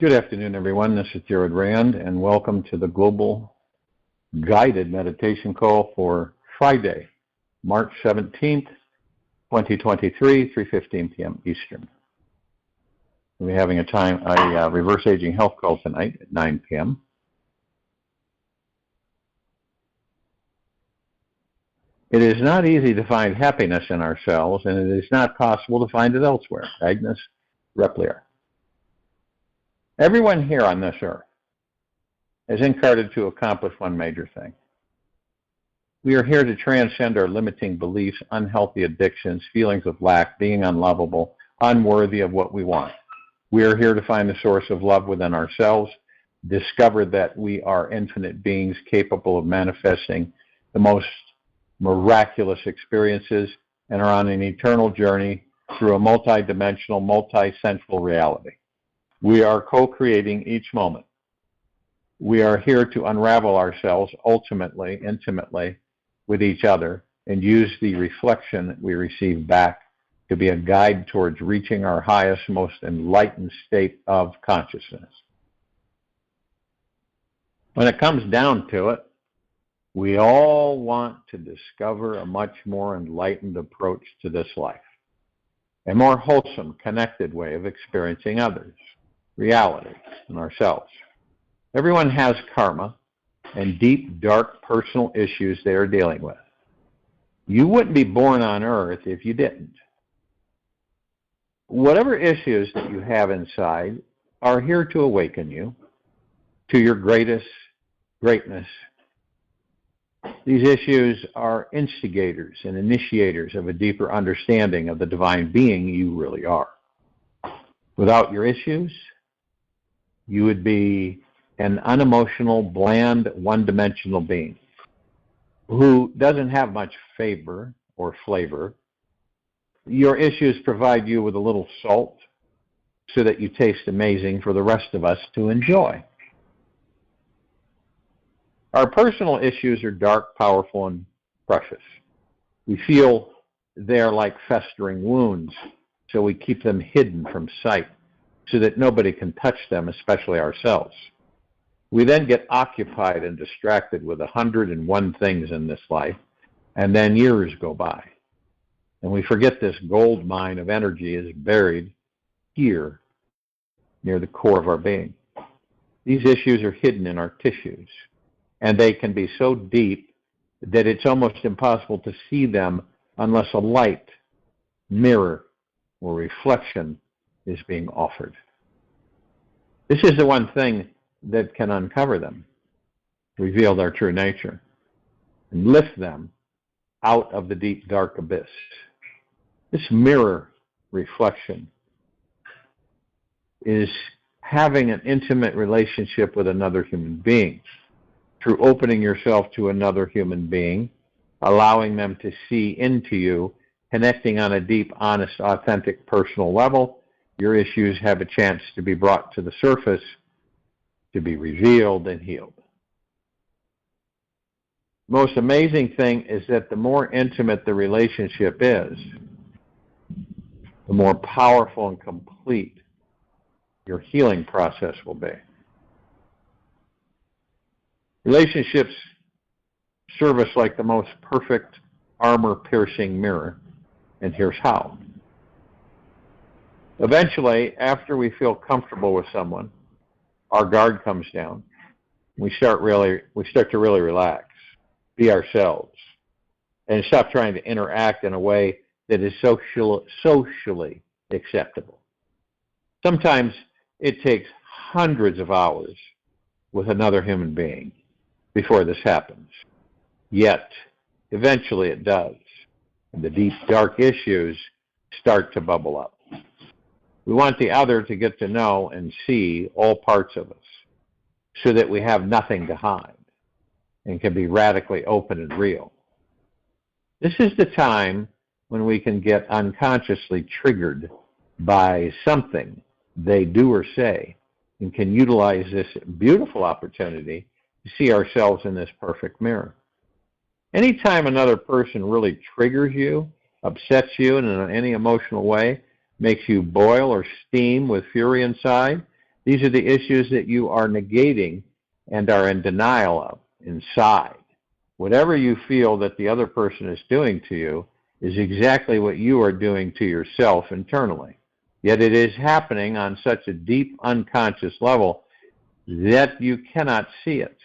Good afternoon, everyone. This is Jared Rand, and welcome to the Global Guided Meditation Call for Friday, March 17th, 2023, 3:15 p.m. Eastern. We'll be having a reverse aging health call tonight at 9 p.m. It is not easy to find happiness in ourselves, and it is not possible to find it elsewhere. Agnes Repplier. Everyone here on this earth is incarnated to accomplish one major thing. We are here to transcend our limiting beliefs, unhealthy addictions, feelings of lack, being unlovable, unworthy of what we want. We are here to find the source of love within ourselves, discover that we are infinite beings capable of manifesting the most miraculous experiences, and are on an eternal journey through a multidimensional, multi-sensual reality. We are co-creating each moment. We are here to unravel ourselves ultimately, intimately, with each other, and use the reflection that we receive back to be a guide towards reaching our highest, most enlightened state of consciousness. When it comes down to it, we all want to discover a much more enlightened approach to this life, a more wholesome, connected way of experiencing others, reality, and ourselves. Everyone has karma and deep, dark personal issues they are dealing with. You wouldn't be born on earth if you didn't. Whatever issues that you have inside are here to awaken you to your greatest greatness. These issues are instigators and initiators of a deeper understanding of the divine being you really are. Without your issues, you would be an unemotional, bland, one-dimensional being who doesn't have much favor or flavor. Your issues provide you with a little salt so that you taste amazing for the rest of us to enjoy. Our personal issues are dark, powerful, and precious. We feel they're like festering wounds, so we keep them hidden from sight so that nobody can touch them, especially ourselves. We then get occupied and distracted with 101 things in this life, and then years go by. And we forget this gold mine of energy is buried here near the core of our being. These issues are hidden in our tissues, and they can be so deep that it's almost impossible to see them unless a light, mirror, or reflection is being offered. This is the one thing that can uncover them, reveal their true nature, and lift them out of the deep, dark abyss. This mirror reflection is having an intimate relationship with another human being. Through opening yourself to another human being, allowing them to see into you, connecting on a deep, honest, authentic, personal level, your issues have a chance to be brought to the surface, to be revealed and healed. Most amazing thing is that the more intimate the relationship is, the more powerful and complete your healing process will be. Relationships serve us like the most perfect armor-piercing mirror, and here's how. Eventually, after we feel comfortable with someone, our guard comes down. We start to really relax, be ourselves, and stop trying to interact in a way that is socially acceptable. Sometimes it takes hundreds of hours with another human being before this happens. Yet, eventually it does, and the deep, dark issues start to bubble up. We want the other to get to know and see all parts of us so that we have nothing to hide and can be radically open and real. This is the time when we can get unconsciously triggered by something they do or say and can utilize this beautiful opportunity to see ourselves in this perfect mirror. Anytime another person really triggers you, upsets you in any emotional way, makes you boil or steam with fury inside, These are the issues that you are negating and are in denial of inside. Whatever you feel that the other person is doing to you is exactly what you are doing to yourself internally. Yet it is happening on such a deep unconscious level that you cannot see it.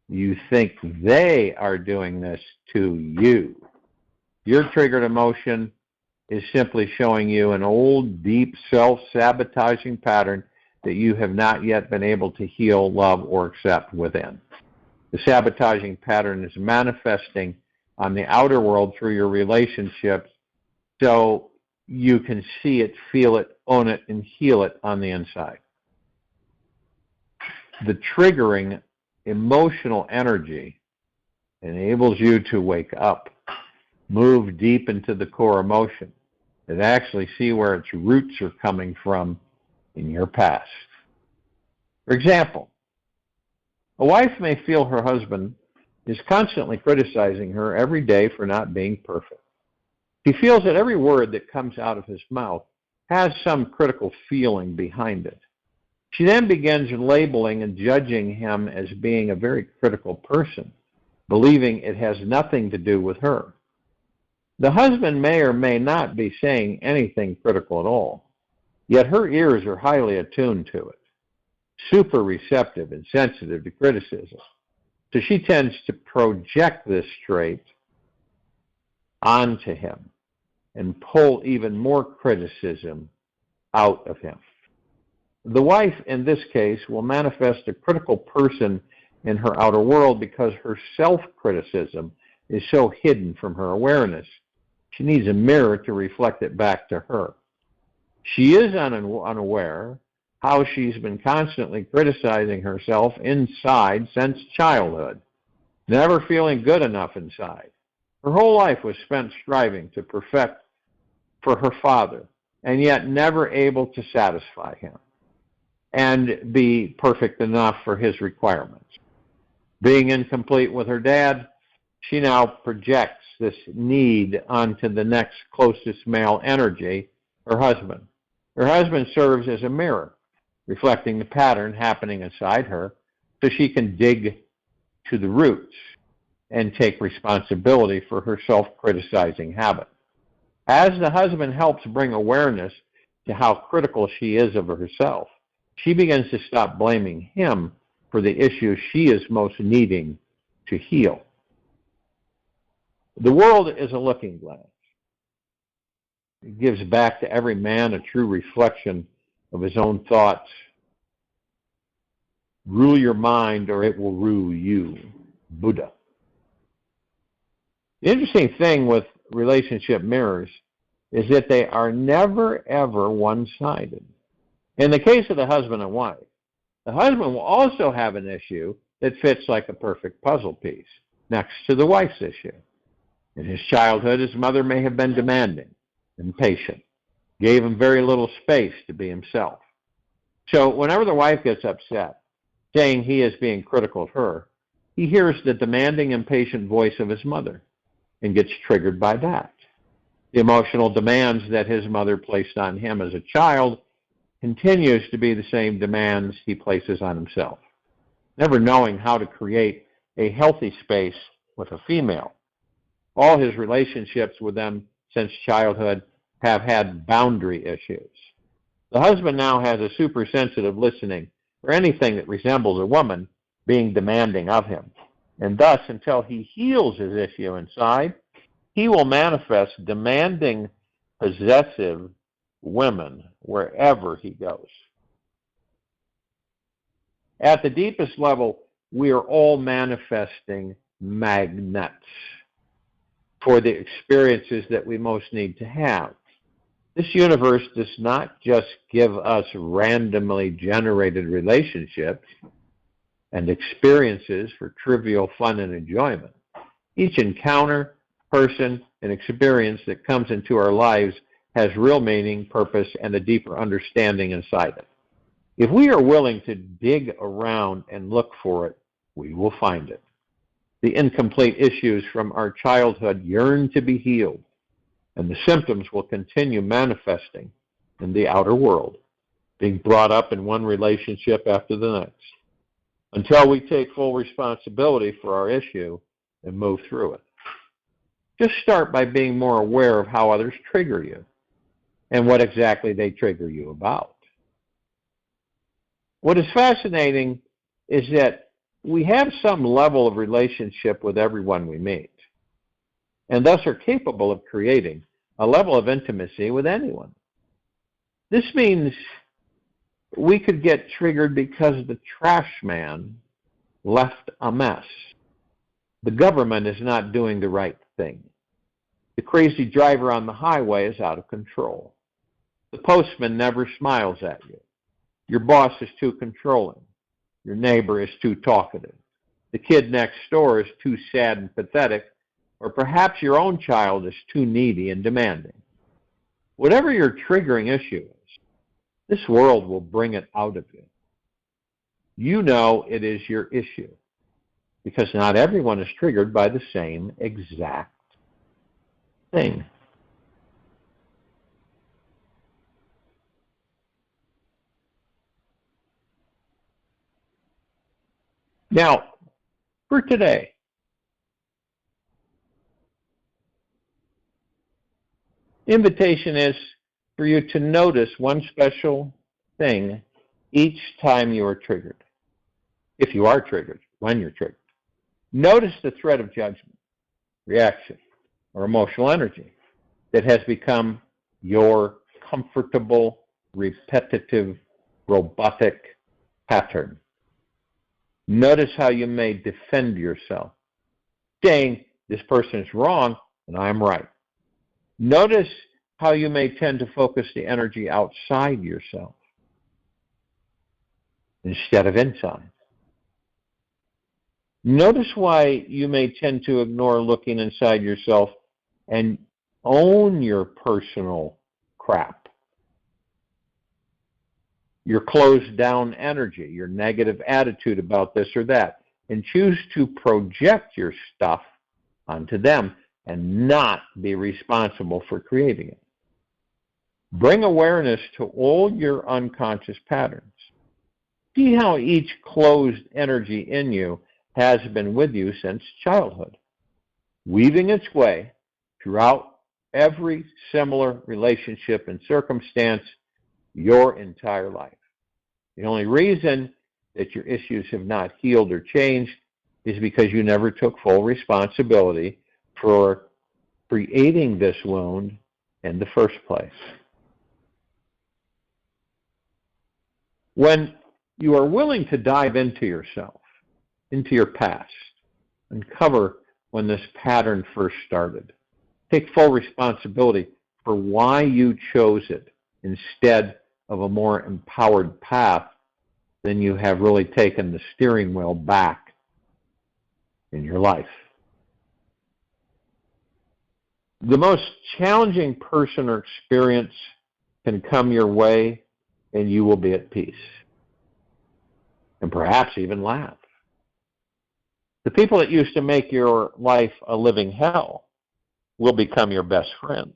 You think they are doing this to you. Your triggered emotion is simply showing you an old, deep, self-sabotaging pattern that you have not yet been able to heal, love, or accept within. The sabotaging pattern is manifesting on the outer world through your relationships, so you can see it, feel it, own it, and heal it on the inside. The triggering emotional energy enables you to wake up, move deep into the core emotion, and actually see where its roots are coming from in your past. For example, a wife may feel her husband is constantly criticizing her every day for not being perfect. She feels that every word that comes out of his mouth has some critical feeling behind it. She then begins labeling and judging him as being a very critical person, believing it has nothing to do with her. The husband may or may not be saying anything critical at all, yet her ears are highly attuned to it, super receptive and sensitive to criticism. So she tends to project this trait onto him and pull even more criticism out of him. The wife, in this case, will manifest a critical person in her outer world because her self-criticism is so hidden from her awareness. She needs a mirror to reflect it back to her. She is unaware how she's been constantly criticizing herself inside since childhood, never feeling good enough inside. Her whole life was spent striving to perfect for her father, and yet never able to satisfy him and be perfect enough for his requirements. Being incomplete with her dad, she now projects this need onto the next closest male energy, her husband. Her husband serves as a mirror, reflecting the pattern happening inside her so she can dig to the roots and take responsibility for her self-criticizing habit. As the husband helps bring awareness to how critical she is of herself, she begins to stop blaming him for the issues she is most needing to heal. The world is a looking glass. It gives back to every man a true reflection of his own thoughts. Rule your mind or it will rule you. Buddha. The interesting thing with relationship mirrors is that they are never, ever one-sided. In the case of the husband and wife, the husband will also have an issue that fits like a perfect puzzle piece next to the wife's issue. In his childhood, his mother may have been demanding, impatient, gave him very little space to be himself. So whenever the wife gets upset, saying he is being critical of her, he hears the demanding, impatient voice of his mother and gets triggered by that. The emotional demands that his mother placed on him as a child continues to be the same demands he places on himself, never knowing how to create a healthy space with a female. All his relationships with them since childhood have had boundary issues. The husband now has a super sensitive listening for anything that resembles a woman being demanding of him. And thus, until he heals his issue inside, he will manifest demanding, possessive women wherever he goes. At the deepest level, we are all manifesting magnets for the experiences that we most need to have. This universe does not just give us randomly generated relationships and experiences for trivial fun and enjoyment. Each encounter, person, and experience that comes into our lives has real meaning, purpose, and a deeper understanding inside it. If we are willing to dig around and look for it, we will find it. The incomplete issues from our childhood yearn to be healed, and the symptoms will continue manifesting in the outer world. being brought up in one relationship after the next, until we take full responsibility for our issue and move through it. Just start by being more aware of how others trigger you and what exactly they trigger you about. What is fascinating is that we have some level of relationship with everyone we meet, and thus are capable of creating a level of intimacy with anyone. This means we could get triggered because the trash man left a mess. The government is not doing the right thing. The crazy driver on the highway is out of control. The postman never smiles at you. Your boss is too controlling. Your neighbor is too talkative. The kid next door is too sad and pathetic, or perhaps your own child is too needy and demanding. Whatever your triggering issue is, this world will bring it out of you. You know it is your issue, because not everyone is triggered by the same exact thing. Now, for today, invitation is for you to notice one special thing each time you are triggered. If you are triggered, when you're triggered. Notice the thread of judgment, reaction, or emotional energy that has become your comfortable, repetitive, robotic pattern. Notice how you may defend yourself, saying, this person is wrong and I'm right. Notice how you may tend to focus the energy outside yourself instead of inside. Notice why you may tend to ignore looking inside yourself and own your personal crap, your closed down energy, your negative attitude about this or that, and choose to project your stuff onto them and not be responsible for creating it. Bring awareness to all your unconscious patterns. See how each closed energy in you has been with you since childhood, weaving its way throughout every similar relationship and circumstance your entire life. The only reason that your issues have not healed or changed is because you never took full responsibility for creating this wound in the first place. When you are willing to dive into yourself, into your past, uncover when this pattern first started, take full responsibility for why you chose it instead of a more empowered path, then you have really taken the steering wheel back in your life. The most challenging person or experience can come your way and you will be at peace and perhaps even laugh. The people that used to make your life a living hell will become your best friends,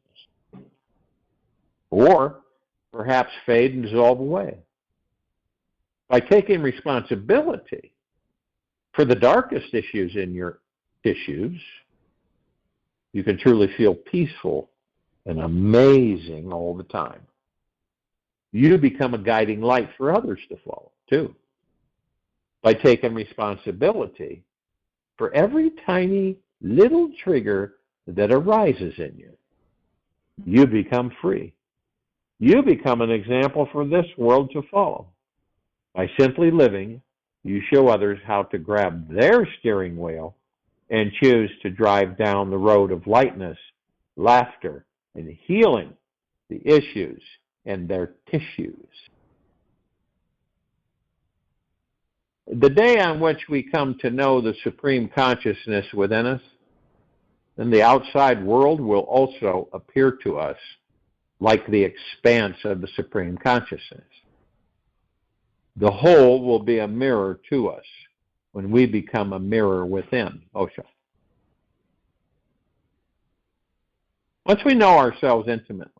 or perhaps fade and dissolve away. By taking responsibility for the darkest issues in your tissues, you can truly feel peaceful and amazing all the time. You become a guiding light for others to follow, too. By taking responsibility for every tiny little trigger that arises in you, you become free. You become an example for this world to follow. By simply living, you show others how to grab their steering wheel and choose to drive down the road of lightness, laughter, and healing the issues and their tissues. The day on which we come to know the supreme consciousness within us, then the outside world will also appear to us like the expanse of the supreme consciousness. The whole will be a mirror to us when we become a mirror within. Osho. Once we know ourselves intimately,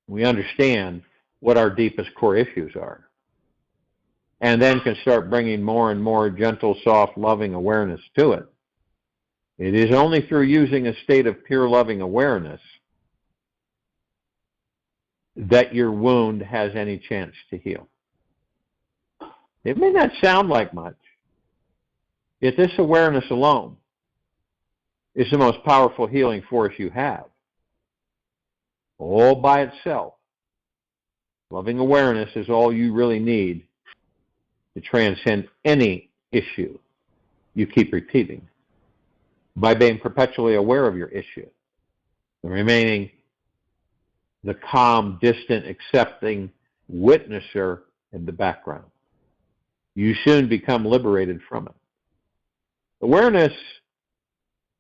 we understand what our deepest core issues are, and then can start bringing more and more gentle, soft, loving awareness to it. It is only through using a state of pure loving awareness that your wound has any chance to heal. It may not sound like much, yet this awareness alone is the most powerful healing force you have. All by itself, loving awareness is all you really need to transcend any issue you keep repeating, by being perpetually aware of your issue and remaining the calm, distant, accepting witnesser in the background. You soon become liberated from it. Awareness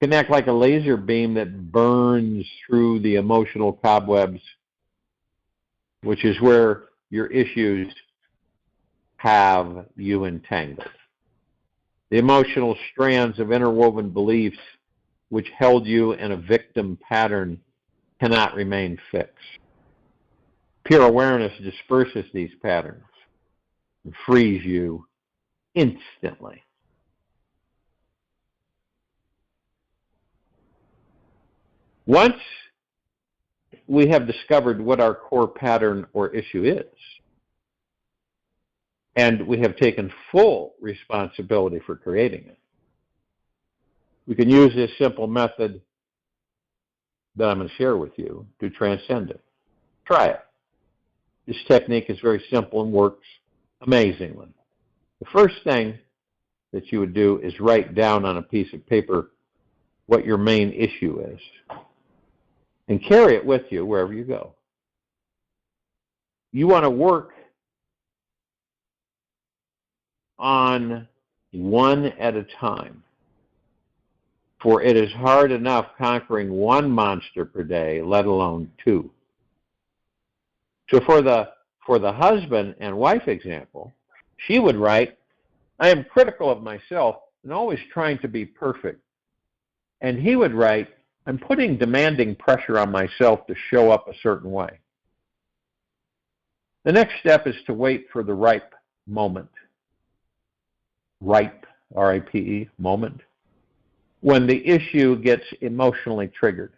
can act like a laser beam that burns through the emotional cobwebs, which is where your issues have you entangled. The emotional strands of interwoven beliefs which held you in a victim pattern cannot remain fixed. Pure awareness disperses these patterns and frees you instantly. Once we have discovered what our core pattern or issue is, and we have taken full responsibility for creating it, we can use this simple method that I'm going to share with you to transcend it. Try it. This technique is very simple and works amazingly. The first thing that you would do is write down on a piece of paper what your main issue is and carry it with you wherever you go. You want to work on one at a time, for it is hard enough conquering one monster per day, let alone two. So for the husband and wife example, she would write, I am critical of myself and always trying to be perfect. And he would write, I'm putting demanding pressure on myself to show up a certain way. The next step is to wait for the ripe moment. Ripe, R-I-P-E, moment, when the issue gets emotionally triggered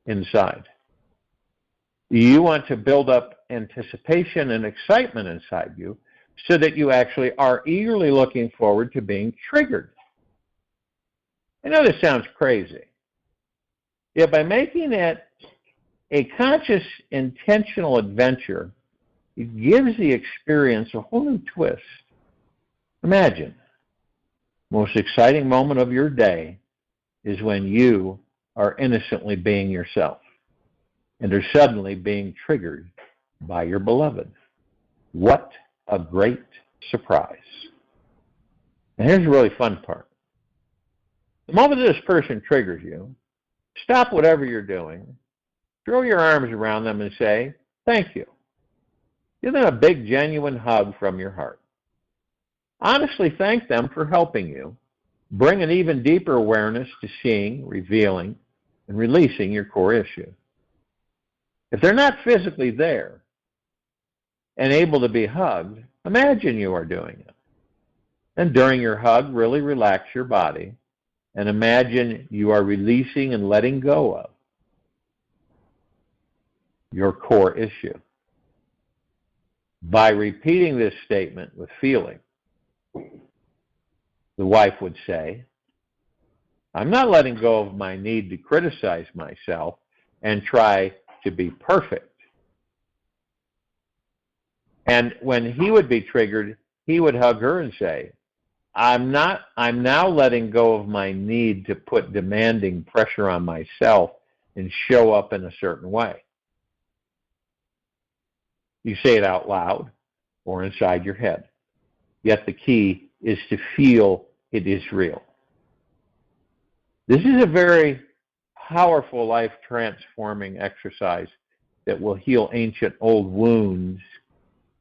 inside. You want to build up anticipation and excitement inside you so that you actually are eagerly looking forward to being triggered. I know this sounds crazy. Yet by making it a conscious, intentional adventure, it gives the experience a whole new twist. Imagine, the most exciting moment of your day is when you are innocently being yourself and are suddenly being triggered by your beloved. What a great surprise. And here's the really fun part. The moment this person triggers you, stop whatever you're doing, throw your arms around them and say, thank you. Give them a big, genuine hug from your heart. Honestly thank them for helping you bring an even deeper awareness to seeing, revealing, and releasing your core issue. If they're not physically there and able to be hugged, imagine you are doing it. And during your hug, really relax your body and imagine you are releasing and letting go of your core issue. By repeating this statement with feeling, the wife would say, I'm not letting go of my need to criticize myself and try to be perfect. And when he would be triggered, he would hug her and say, I'm now letting go of my need to put demanding pressure on myself and show up in a certain way. You say it out loud or inside your head. Yet the key is to feel it is real. This is a very powerful life-transforming exercise that will heal ancient old wounds,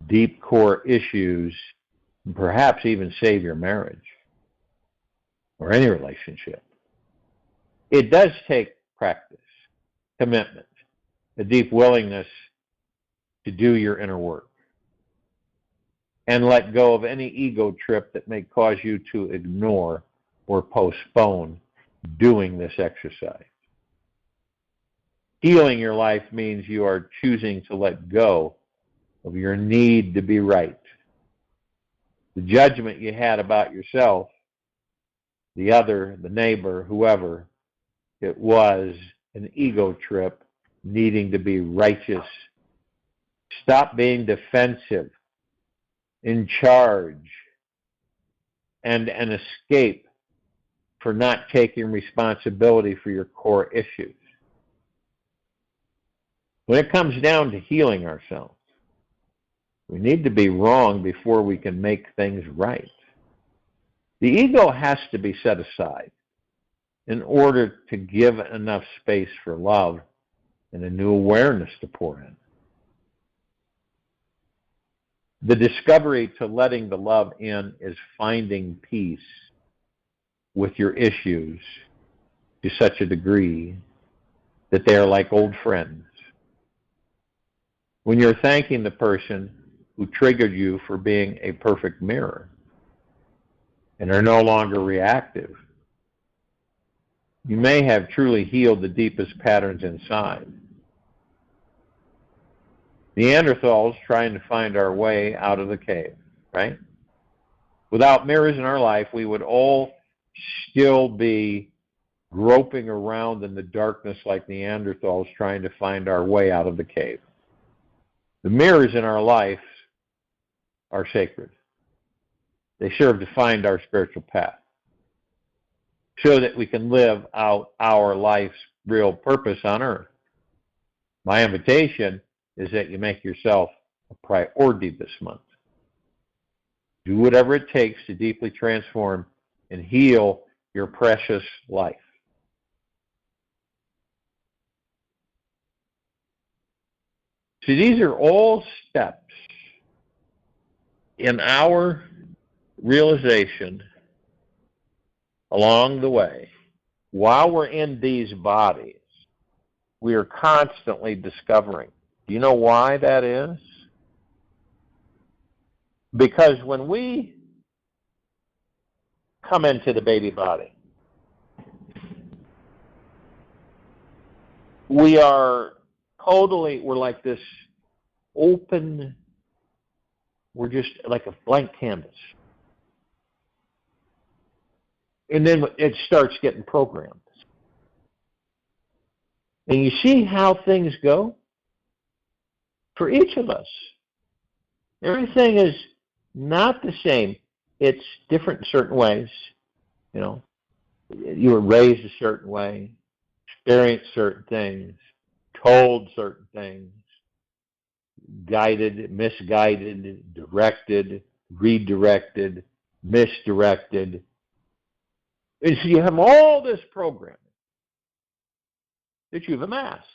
deep core issues, and perhaps even save your marriage or any relationship. It does take practice, commitment, a deep willingness to do your inner work. and let go of any ego trip that may cause you to ignore or postpone doing this exercise. Healing your life means you are choosing to let go of your need to be right. The judgment you had about yourself, the other, the neighbor, whoever, it was an ego trip needing to be righteous. Stop being defensive, in charge, and an escape for not taking responsibility for your core issues. When it comes down to healing ourselves, we need to be wrong before we can make things right. The ego has to be set aside in order to give enough space for love and a new awareness to pour in. The discovery to letting the love in is finding peace with your issues to such a degree that they are like old friends. When you're thanking the person who triggered you for being a perfect mirror and are no longer reactive, you may have truly healed the deepest patterns inside. Neanderthals trying to find our way out of the cave, right? Without mirrors in our life, we would all still be groping around in the darkness like Neanderthals trying to find our way out of the cave. The mirrors in our life are sacred. They serve to find our spiritual path so that we can live out our life's real purpose on earth. My invitation is that you make yourself a priority this month. Do whatever it takes to deeply transform and heal your precious life. See, these are all steps in our realization along the way. While we're in these bodies, we are constantly discovering. Do you know why that is? Because when we come into the baby body, we're like this open, we're just like a blank canvas. And then it starts getting programmed. And you see how things go? For each of us, everything is not the same. It's different in certain ways. You know, you were raised a certain way, experienced certain things, told certain things, guided, misguided, directed, redirected, misdirected. And so you have all this programming that you've amassed.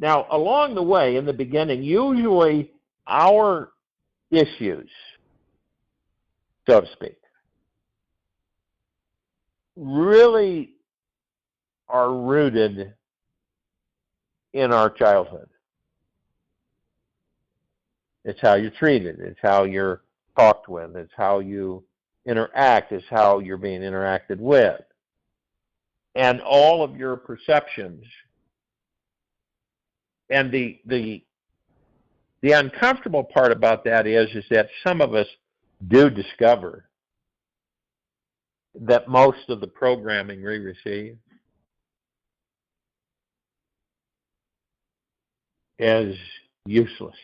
Now, along the way, in the beginning, usually our issues, so to speak, really are rooted in our childhood. It's how you're treated. It's how you're talked with. It's how you interact. It's how you're being interacted with. And all of your perceptions. And the uncomfortable part about that is that some of us do discover that most of the programming we receive is useless.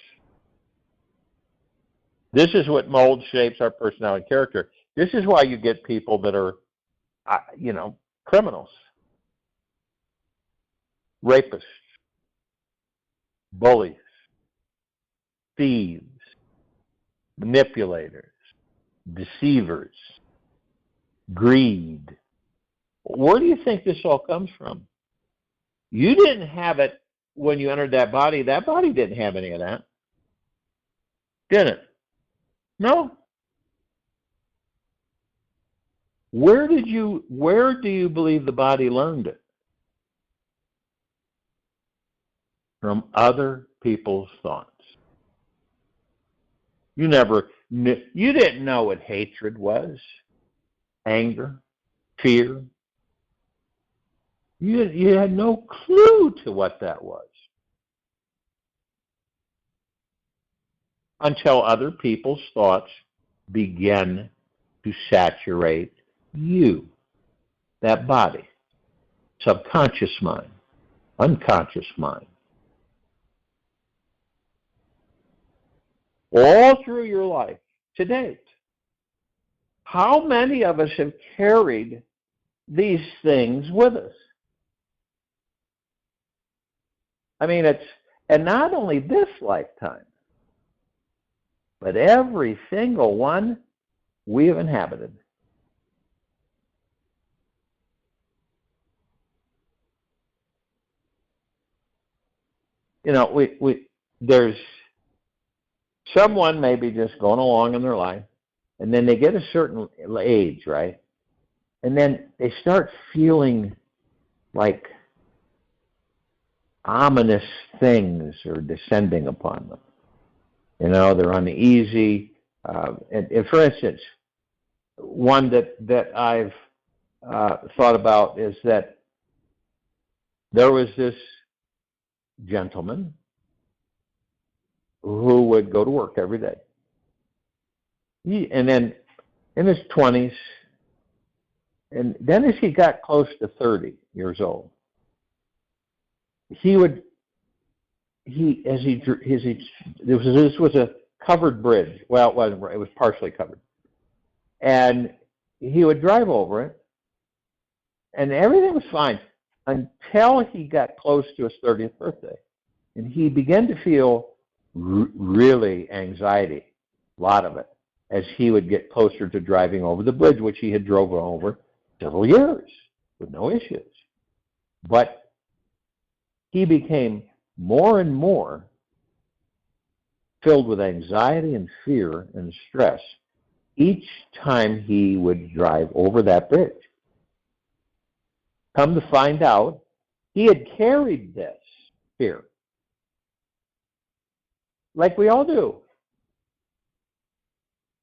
This is what molds, shapes our personality and character. This is why you get people that are, criminals, rapists, bullies, thieves, manipulators, deceivers, greed. Where do you think this all comes from? You didn't have it when you entered that body. That body didn't have any of that, did it? No. Where do you believe the body learned it? From other people's thoughts. You never you didn't know what hatred was, anger, fear. You had no clue to what that was until other people's thoughts begin to saturate you, that body, subconscious mind, unconscious mind. All through your life to date, how many of us have carried these things with us? I mean, and not only this lifetime, but every single one we have inhabited. You know, there's someone maybe just going along in their life, and then they get a certain age, right? And then they start feeling like ominous things are descending upon them. You know, they're uneasy. And for instance, one that I've thought about is that there was this gentleman who would go to work every day. And then in his 20s, and then as he got close to 30 years old, this was a covered bridge. Well, it wasn't. It was partially covered, and he would drive over it, and everything was fine until he got close to his 30th birthday, and he began to feel really anxiety, a lot of it, as he would get closer to driving over the bridge, which he had drove over several years with no issues. But he became more and more filled with anxiety and fear and stress each time he would drive over that bridge. Come to find out, he had carried this fear, like we all do,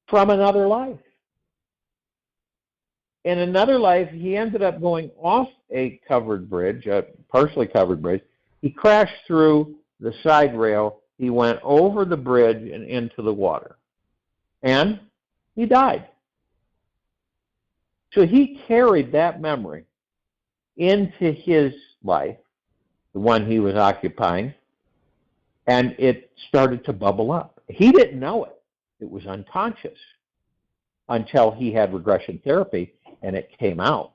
from another life. In another life, he ended up going off a covered bridge, a partially covered bridge. He crashed through the side rail. He went over the bridge and into the water. And he died. So he carried that memory into his life, the one he was occupying, and it started to bubble up. He didn't know it. It was unconscious until he had regression therapy, and it came out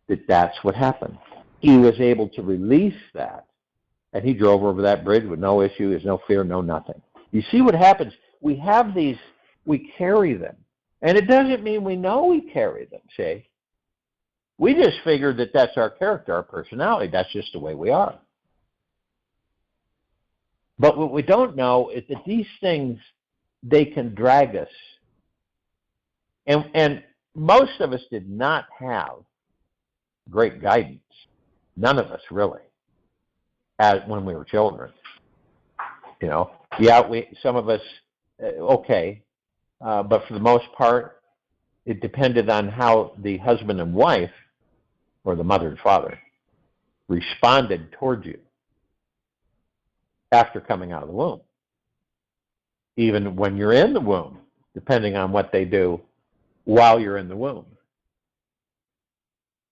that that's what happened. He was able to release that, and he drove over that bridge with no issue. There's no fear, no nothing. You see what happens? We have these, we carry them. And it doesn't mean we know we carry them, see? We just figured that that's our character, our personality. That's just the way we are. But what we don't know is that these things, they can drag us. And most of us did not have great guidance. None of us really, as when we were children. You know, yeah, some of us, okay, but for the most part, it depended on how the husband and wife, or the mother and father, responded towards you after coming out of the womb. Even when you're in the womb, depending on what they do while you're in the womb.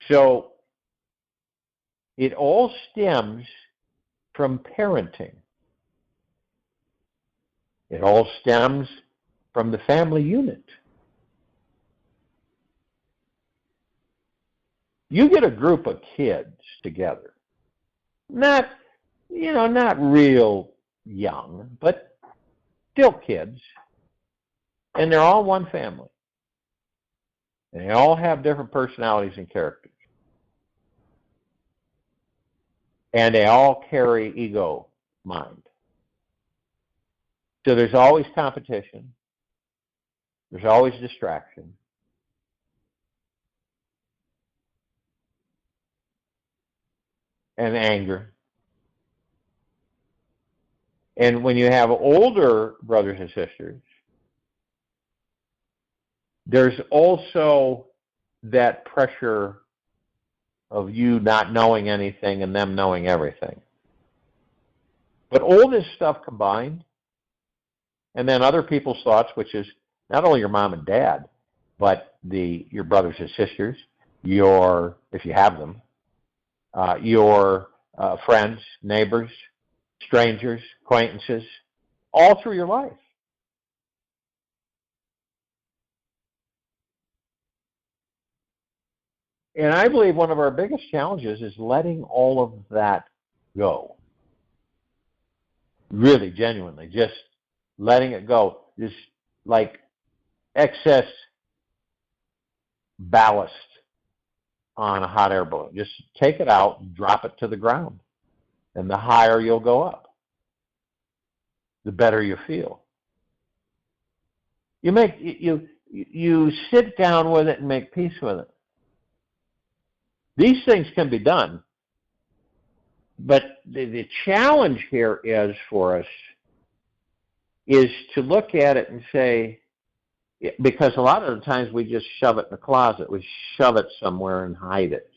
So it all stems from parenting. It all stems from the family unit. You get a group of kids together, not real young, but still kids, and they're all one family. And they all have different personalities and characters. And they all carry ego mind. So there's always competition. There's always distraction. And anger. And when you have older brothers and sisters, There's also that pressure of you not knowing anything and them knowing everything. But all this stuff combined, and then other people's thoughts, which is not only your mom and dad, but your brothers and sisters, if you have them, your friends, neighbors, strangers, acquaintances, all through your life. And I believe one of our biggest challenges is letting all of that go. Really, genuinely, just letting it go. Just like excess ballast on a hot air balloon. Just take it out and drop it to the ground. And the higher you'll go up, the better you feel. You sit down with it and make peace with it. These things can be done, but the challenge here is for us is to look at it and say, because a lot of the times we just shove it in the closet, we shove it somewhere and hide it,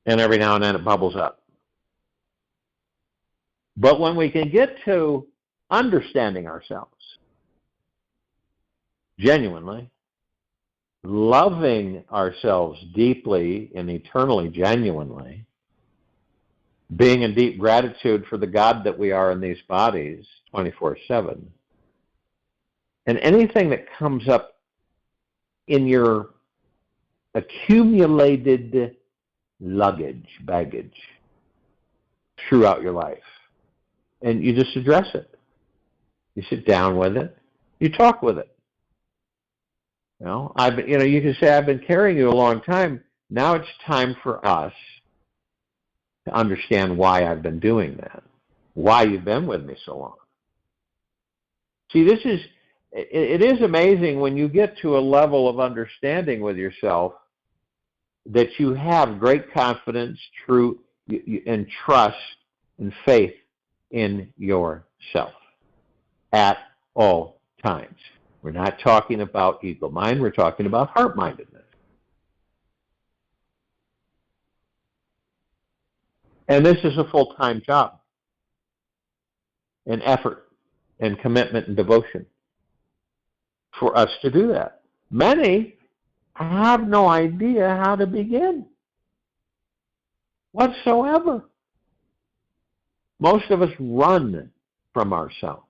and every now and then it bubbles up. But when we can get to understanding ourselves genuinely, loving ourselves deeply and eternally genuinely, being in deep gratitude for the God that we are in these bodies 24/7, and anything that comes up in your accumulated baggage throughout your life, and you just address it. You sit down with it. You talk with it. You can say, I've been carrying you a long time. Now it's time for us to understand why I've been doing that, why you've been with me so long. See, it is amazing when you get to a level of understanding with yourself that you have great confidence, truth, and trust and faith in yourself at all times. We're not talking about ego mind, we're talking about heart-mindedness. And this is a full-time job, and effort, and commitment, and devotion for us to do that. Many have no idea how to begin whatsoever. Most of us run from ourselves.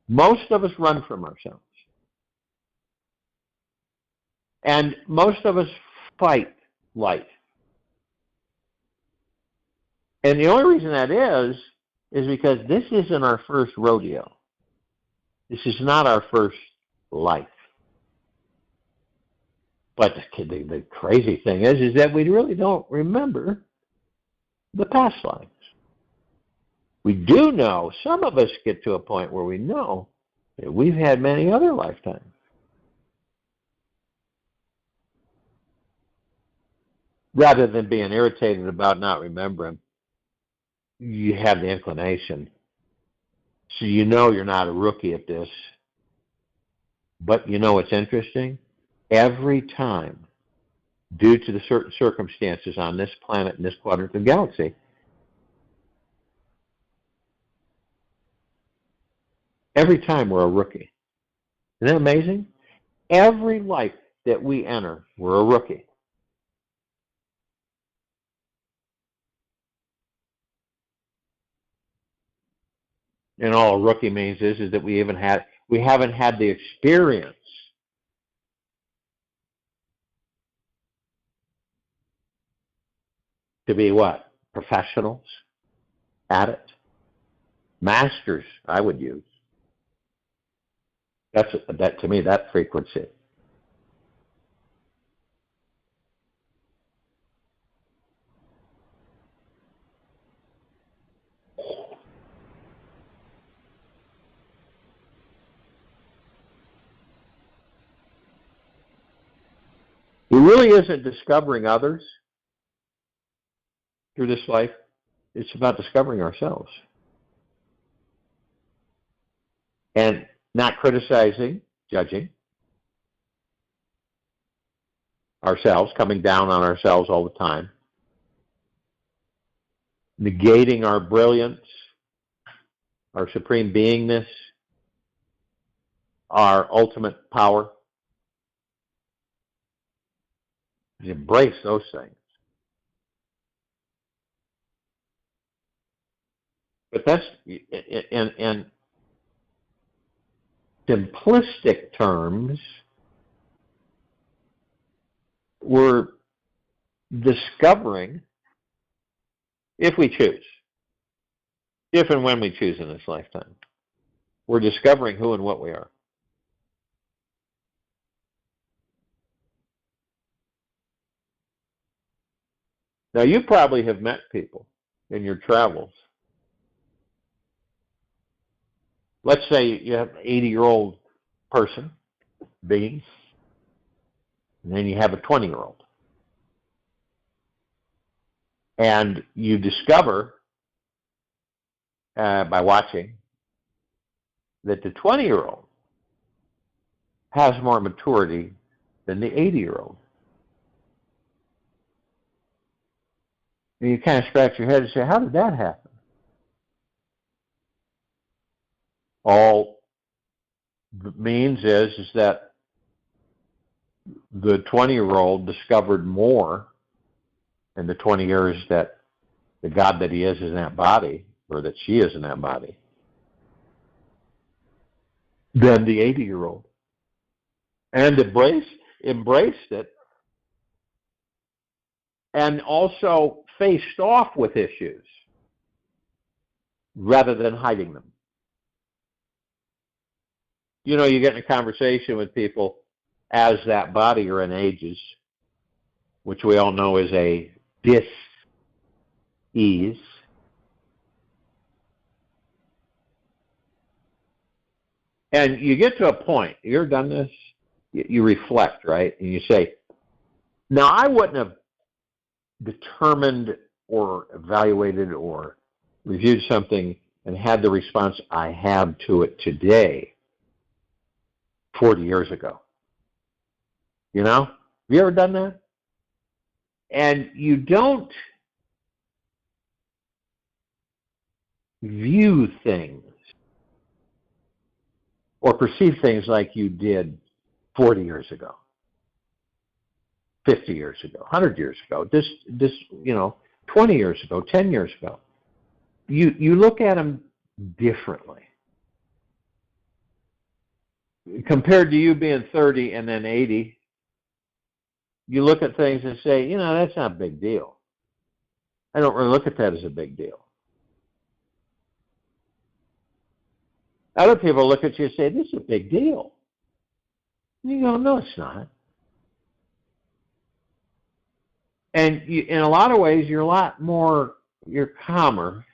Most of us run from ourselves. And most of us fight life. And the only reason that is because this isn't our first rodeo. This is not our first life. But the crazy thing is that we really don't remember the past lives. We do know, some of us get to a point where we know that we've had many other lifetimes. Rather than being irritated about not remembering, you have the inclination. So you know you're not a rookie at this. But you know what's interesting? Every time, due to the certain circumstances on this planet and this quadrant of the galaxy, every time we're a rookie. Isn't that amazing? Every life that we enter, we're a rookie. And all a rookie means is that we haven't had the experience to be what? Professionals at it. Masters, I would use. That to me, that frequency. It really isn't discovering others through this life. It's about discovering ourselves. And not criticizing, judging, ourselves, coming down on ourselves all the time, negating our brilliance, our supreme beingness, our ultimate power. Embrace those things. But that's, in simplistic terms, we're discovering, if we choose, if and when we choose in this lifetime, we're discovering who and what we are. Now, you probably have met people in your travels. Let's say you have an 80-year-old person, being, and then you have a 20-year-old. And you discover, by watching, that the 20-year-old has more maturity than the 80-year-old. And you kind of scratch your head and say, how did that happen? All it means is that the 20-year-old discovered more in the 20 years that the God that he is in that body, or that she is in that body, than the 80-year-old. And embraced it, and also faced off with issues rather than hiding them. You know, you get in a conversation with people as that body or in ages, which we all know is a dis-ease. And you get to a point, you ever done this? You reflect, right? And you say, now I wouldn't have determined or evaluated or reviewed something and had the response I have to it today 40 years ago. You know? Have you ever done that? And you don't view things or perceive things like you did 40 years ago, 50 years ago, 100 years ago, this 20 years ago, 10 years ago. You look at them differently. Compared to you being 30 and then 80, you look at things and say, that's not a big deal. I don't really look at that as a big deal. Other people look at you and say, this is a big deal. And you go, no, it's not. And in a lot of ways, you're calmer.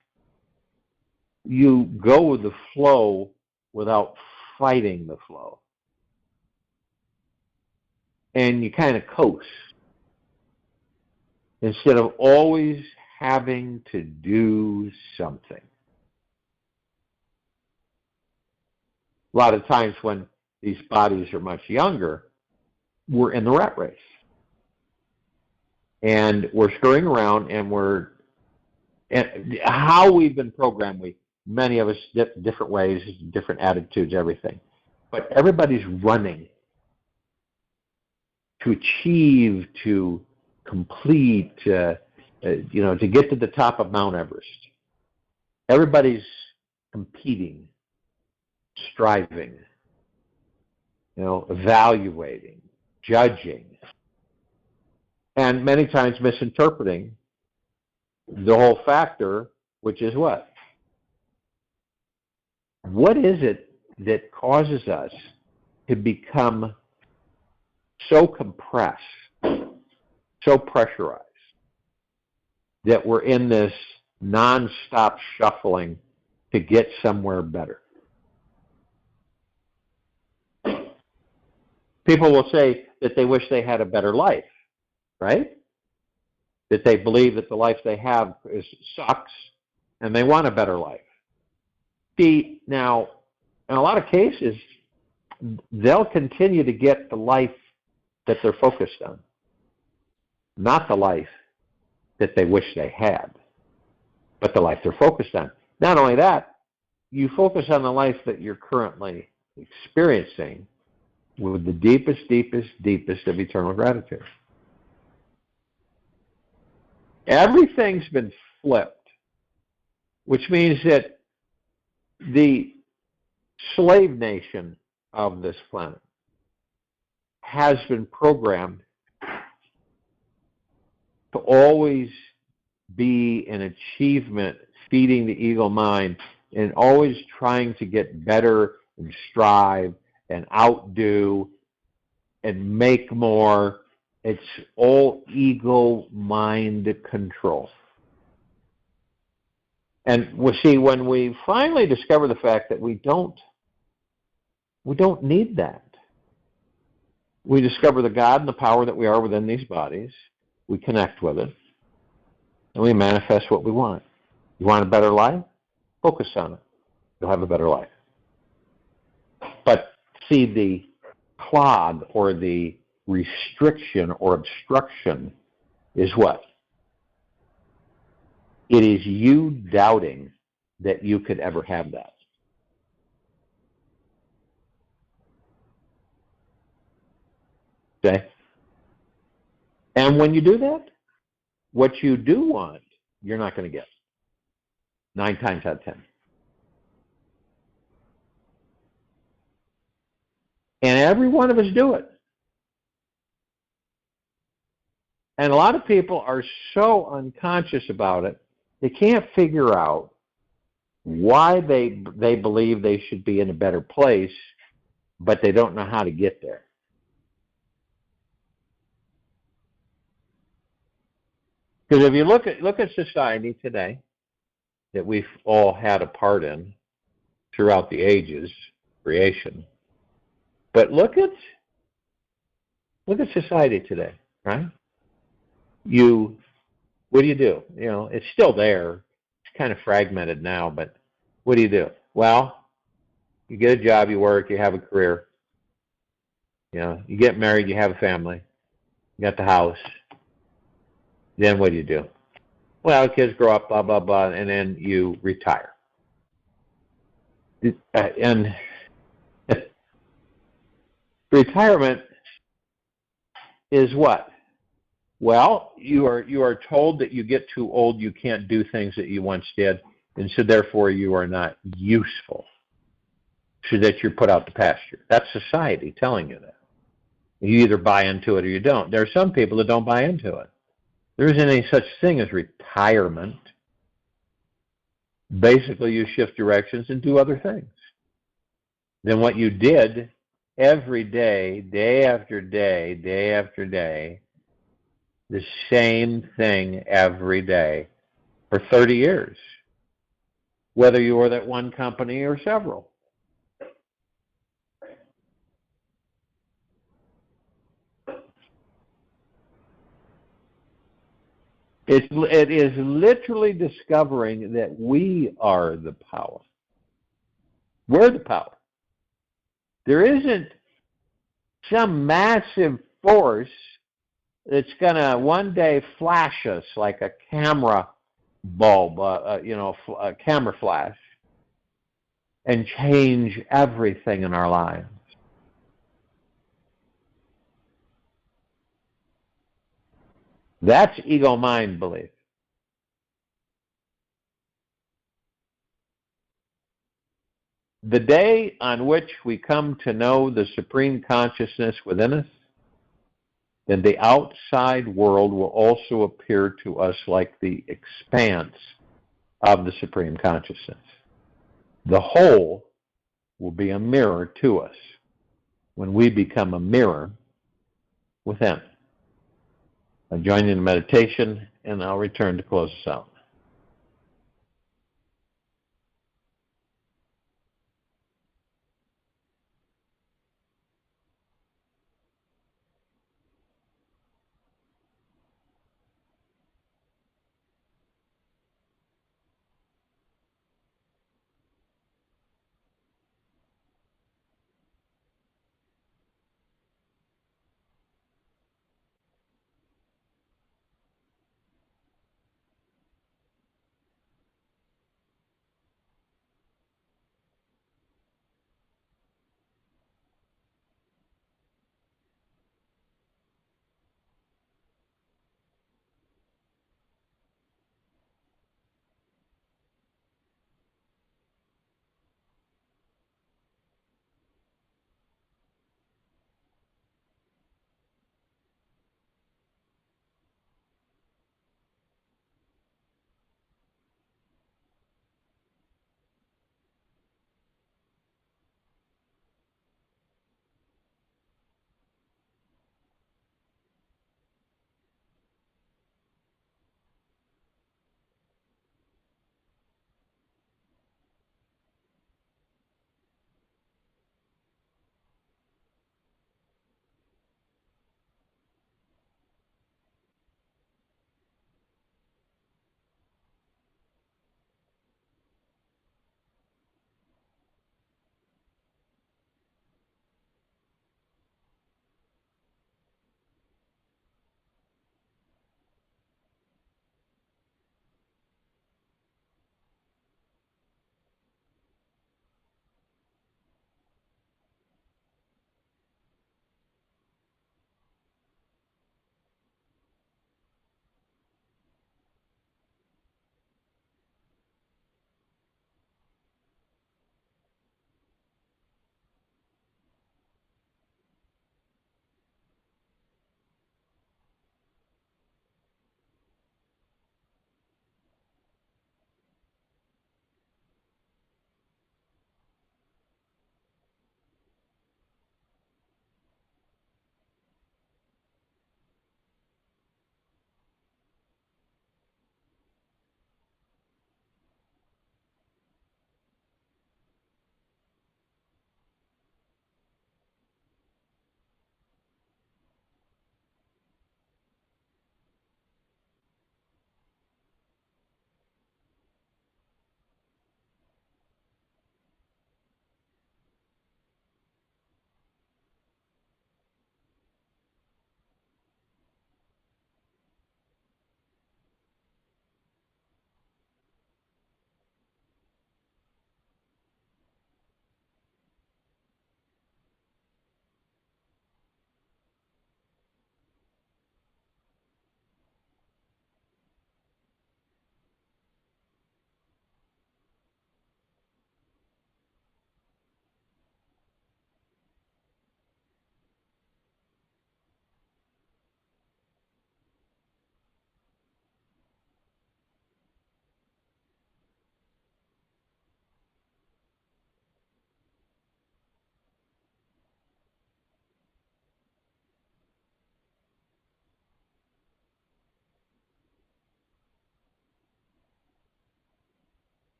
You go with the flow without fighting the flow. And you kind of coast instead of always having to do something. A lot of times when these bodies are much younger, we're in the rat race. And we're screwing around, and how we've been programmed, many of us different ways, different attitudes, everything. But everybody's running to achieve, to complete, to get to the top of Mount Everest. Everybody's competing, striving, evaluating, judging, and many times misinterpreting the whole factor, which is what? What is it that causes us to become so compressed, so pressurized, that we're in this non-stop shuffling to get somewhere better? People will say that they wish they had a better life, right? That they believe that the life they have sucks and they want a better life. See, now, in a lot of cases, they'll continue to get the life that they're focused on. not the life that they wish they had, but the life they're focused on. Not only that, you focus on the life that you're currently experiencing with the deepest, deepest, deepest of eternal gratitude. Everything's been flipped, which means that the slave nation of this planet has been programmed to always be an achievement, feeding the ego mind, and always trying to get better and strive and outdo and make more. It's all ego mind control. And we see, when we finally discover the fact that we don't need that. We discover the God and the power that we are within these bodies. We connect with it, and we manifest what we want. You want a better life? Focus on it. You'll have a better life. But see, the clog or the restriction or obstruction is what? It is you doubting that you could ever have that. Okay? And when you do that, what you do want, you're not going to get. 9 times out of 10. And every one of us do it. And a lot of people are so unconscious about it, they can't figure out why they believe they should be in a better place, but they don't know how to get there. Because if you look at society today that we've all had a part in throughout the ages, creation, but look at society today, right? What do? You know, it's still there. It's kind of fragmented now, but what do? Well, you get a job, you work, you have a career. You know, you get married, you have a family, you got the house. Then what do? Well, kids grow up, blah, blah, blah, and then you retire. And retirement is what? Well, you are told that you get too old, you can't do things that you once did, and so therefore you are not useful, so that you're put out to pasture. That's society telling you that. You either buy into it or you don't. There are some people that don't buy into it. There isn't any such thing as retirement. Basically, you shift directions and do other things than what you did every day, day after day, day after day, the same thing every day for 30 years, whether you were at one company or several. It is literally discovering that we are the power. We're the power. There isn't some massive force that's going to one day flash us like a camera bulb, a camera flash, and change everything in our lives. That's ego mind belief. The day on which we come to know the supreme consciousness within us, then the outside world will also appear to us like the expanse of the supreme consciousness. The whole will be a mirror to us when we become a mirror within. I'll join you in meditation, and I'll return to close us out.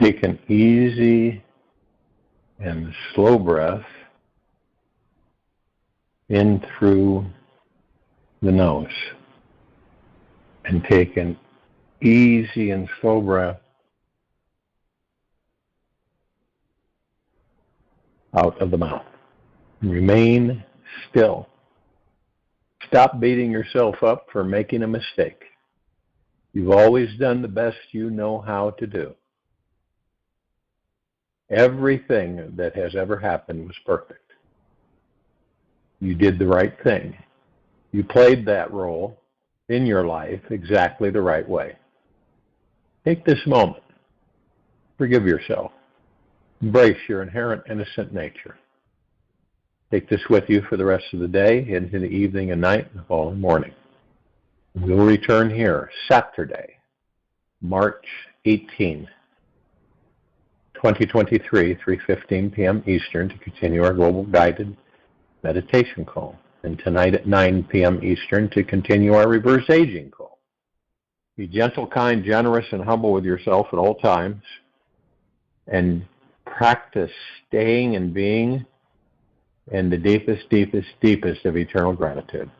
Take an easy and slow breath in through the nose. And take an easy and slow breath out of the mouth. Remain still. Stop beating yourself up for making a mistake. You've always done the best you know how to do. Everything that has ever happened was perfect. You did the right thing. You played that role in your life exactly the right way. Take this moment. Forgive yourself. Embrace your inherent innocent nature. Take this with you for the rest of the day, into the evening and night, and the following morning. We'll return here Saturday, March 18, 2023, 3:15 p.m. Eastern, to continue our global guided meditation call. And tonight at 9 p.m. Eastern to continue our reverse aging call. Be gentle, kind, generous, and humble with yourself at all times. And practice staying and being in the deepest, deepest, deepest of eternal gratitude.